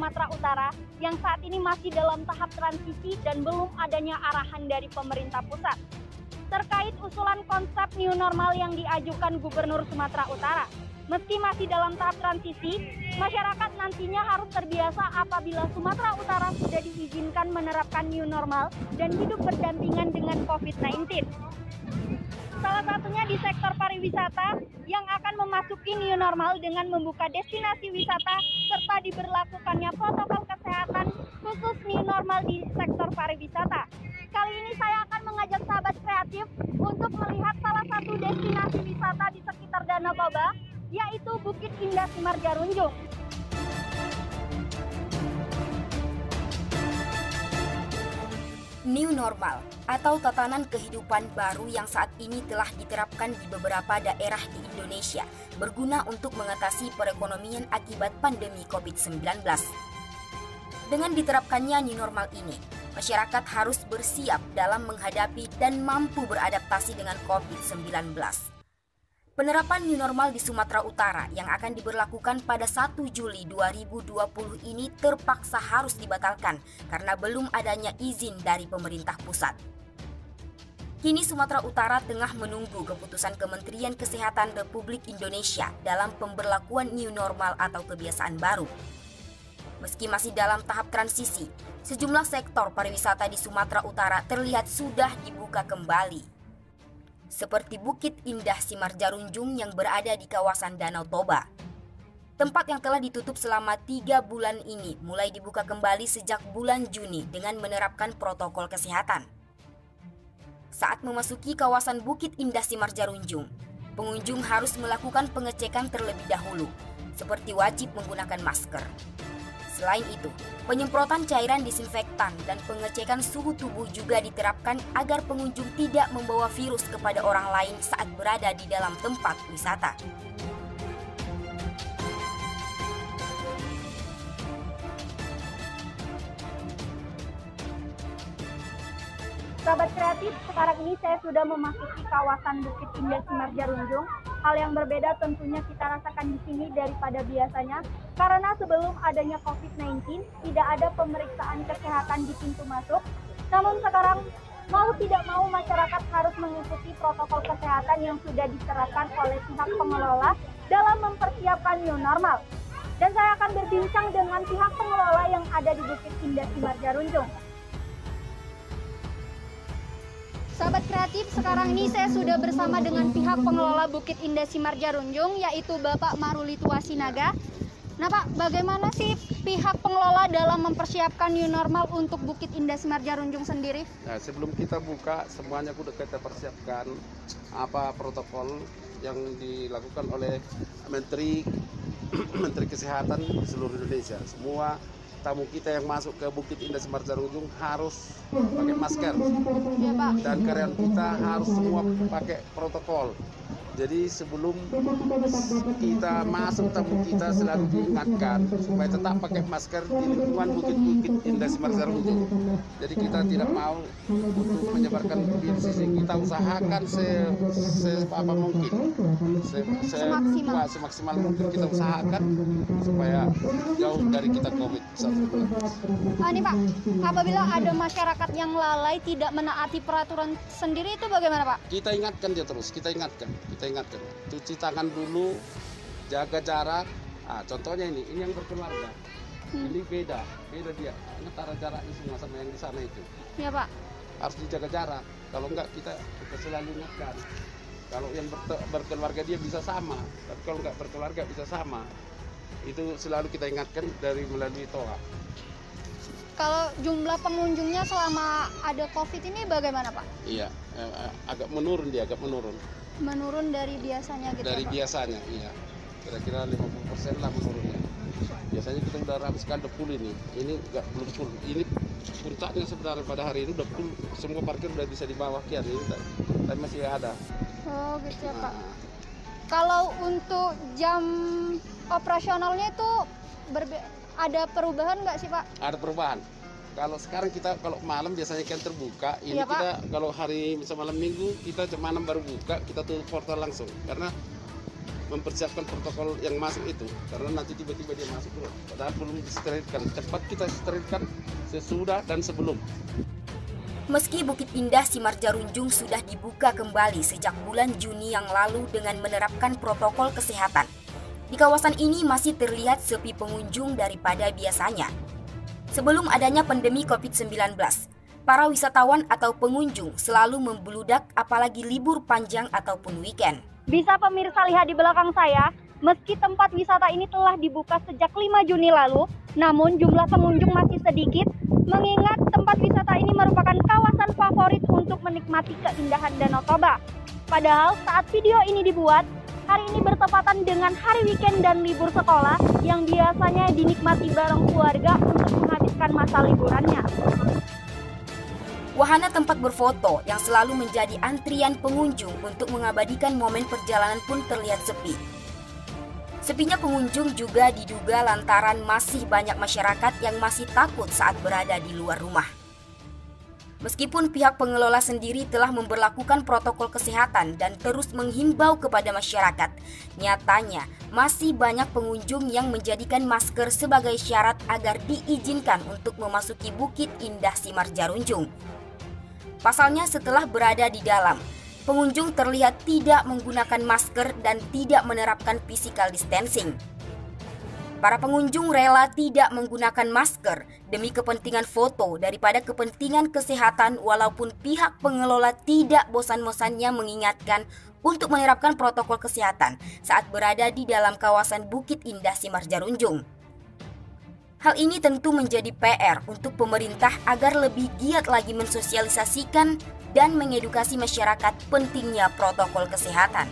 Sumatera Utara yang saat ini masih dalam tahap transisi dan belum adanya arahan dari pemerintah pusat. Terkait usulan konsep new normal yang diajukan Gubernur Sumatera Utara, meski masih dalam tahap transisi, masyarakat nantinya harus terbiasa apabila Sumatera Utara sudah diizinkan menerapkan new normal dan hidup berdampingan dengan COVID-19. Salah satunya di sektor pariwisata yang akan memasuki new normal dengan membuka destinasi wisata serta diberlakukannya protokol kesehatan khusus new normal di sektor pariwisata. Kali ini saya akan mengajak sahabat kreatif untuk melihat salah satu destinasi wisata di sekitar Danau Toba, yaitu Bukit Indah Simargarunjung. New normal atau tatanan kehidupan baru yang saat ini telah diterapkan di beberapa daerah di Indonesia berguna untuk mengatasi perekonomian akibat pandemi COVID-19. Dengan diterapkannya new normal ini, masyarakat harus bersiap dalam menghadapi dan mampu beradaptasi dengan COVID-19. Penerapan new normal di Sumatera Utara yang akan diberlakukan pada 1 Juli 2020 ini terpaksa harus dibatalkan karena belum adanya izin dari pemerintah pusat. Kini Sumatera Utara tengah menunggu keputusan Kementerian Kesehatan Republik Indonesia dalam pemberlakuan new normal atau kebiasaan baru. Meski masih dalam tahap transisi, sejumlah sektor pariwisata di Sumatera Utara terlihat sudah dibuka kembali. Seperti Bukit Indah Simargarunjung yang berada di kawasan Danau Toba. Tempat yang telah ditutup selama 3 bulan ini mulai dibuka kembali sejak bulan Juni dengan menerapkan protokol kesehatan. Saat memasuki kawasan Bukit Indah Simargarunjung, pengunjung harus melakukan pengecekan terlebih dahulu, seperti wajib menggunakan masker. Selain itu, penyemprotan cairan disinfektan dan pengecekan suhu tubuh juga diterapkan agar pengunjung tidak membawa virus kepada orang lain saat berada di dalam tempat wisata. Sahabat kreatif, sekarang ini saya sudah memasuki kawasan Bukit Indah Simargarunjung. Hal yang berbeda tentunya kita rasakan di sini daripada biasanya, karena sebelum adanya COVID-19 tidak ada pemeriksaan kesehatan di pintu masuk. Namun sekarang mau tidak mau masyarakat harus mengikuti protokol kesehatan yang sudah diterapkan oleh pihak pengelola dalam mempersiapkan new normal. Dan saya akan berbincang dengan pihak pengelola yang ada di Bukit Indah Simargarunjung. Sahabat kreatif, sekarang ini saya sudah bersama dengan pihak pengelola Bukit Indah Simargarunjung, yaitu Bapak Maruli Tuasinaga. Nah Pak, bagaimana sih pihak pengelola dalam mempersiapkan new normal untuk Bukit Indah Simargarunjung sendiri? Nah, sebelum kita buka, semuanya sudah kita persiapkan apa protokol yang dilakukan oleh Menteri Kesehatan di seluruh Indonesia. Semua tamu kita yang masuk ke Bukit Indah Simargarunjung harus pakai masker, Ya, Pak. dan karyawan kita harus semua pakai protokol. Jadi sebelum kita masuk, tamu kita selalu diingatkan supaya tetap pakai masker di lingkungan Bukit Indah Simargarunjung. Jadi kita tidak mau untuk menyebarkan virus ini. Kita usahakan apa mungkin, semaksimal mungkin kita usahakan supaya jauh dari kita COVID-19. Ini Pak, apabila ada masyarakat yang lalai tidak menaati peraturan sendiri itu bagaimana Pak? Kita ingatkan dia terus, kita ingatkan, cuci tangan dulu, jaga jarak. Nah, contohnya ini yang berkeluarga, ini beda dia, antara jaraknya semua sama yang di sana itu. Ya Pak. Harus dijaga jarak, kalau enggak kita selalu ingatkan. Kalau yang berkeluarga dia bisa sama, tapi kalau enggak berkeluarga bisa sama. Itu selalu kita ingatkan melalui TOA. Kalau jumlah pengunjungnya selama ada COVID ini bagaimana Pak? Iya, agak menurun. Menurun dari biasanya gitu Dari ya, Pak? biasanya, iya. Kira-kira 50% lah menurunnya. Biasanya kita udah habiskan 20 ini. Ini belum full. Ini puncaknya sebenarnya pada hari ini udah full. Semua parkir udah bisa di bawah kian ini, tapi masih ada. Oh gitu ya Pak. Kalau untuk jam operasionalnya itu ada perubahan nggak sih Pak? Ada perubahan. Kalau sekarang kalau malam biasanya kan terbuka. Ini Iya, kita kalau hari misal malam minggu kita jam 6 baru buka, kita tutup portal langsung. Karena mempersiapkan protokol yang masuk itu, karena nanti tiba-tiba dia masuk bro. Padahal belum disterilkan. Cepat kita sterilkan sesudah dan sebelum. Meski Bukit Indah Simarjarunjung sudah dibuka kembali sejak bulan Juni yang lalu dengan menerapkan protokol kesehatan, di kawasan ini masih terlihat sepi pengunjung daripada biasanya. Sebelum adanya pandemi COVID-19, para wisatawan atau pengunjung selalu membludak apalagi libur panjang ataupun weekend. Bisa pemirsa lihat di belakang saya, meski tempat wisata ini telah dibuka sejak 5 Juni lalu, namun jumlah pengunjung masih sedikit, mengingat tempat wisata ini merupakan kawasan favorit untuk menikmati keindahan Danau Toba. Padahal saat video ini dibuat, hari ini bertepatan dengan hari weekend dan libur sekolah yang biasanya dinikmati bareng keluarga untuk menghabiskan masa liburannya. Wahana tempat berfoto yang selalu menjadi antrian pengunjung untuk mengabadikan momen perjalanan pun terlihat sepi. Sepinya pengunjung juga diduga lantaran masih banyak masyarakat yang masih takut saat berada di luar rumah. Meskipun pihak pengelola sendiri telah memberlakukan protokol kesehatan dan terus menghimbau kepada masyarakat, nyatanya masih banyak pengunjung yang menjadikan masker sebagai syarat agar diizinkan untuk memasuki Bukit Indah Simarjarunjung. Pasalnya setelah berada di dalam, pengunjung terlihat tidak menggunakan masker dan tidak menerapkan physical distancing. Para pengunjung rela tidak menggunakan masker demi kepentingan foto daripada kepentingan kesehatan, walaupun pihak pengelola tidak bosan-bosannya mengingatkan untuk menerapkan protokol kesehatan saat berada di dalam kawasan Bukit Indah Simarjarunjung. Hal ini tentu menjadi PR untuk pemerintah agar lebih giat lagi mensosialisasikan dan mengedukasi masyarakat pentingnya protokol kesehatan.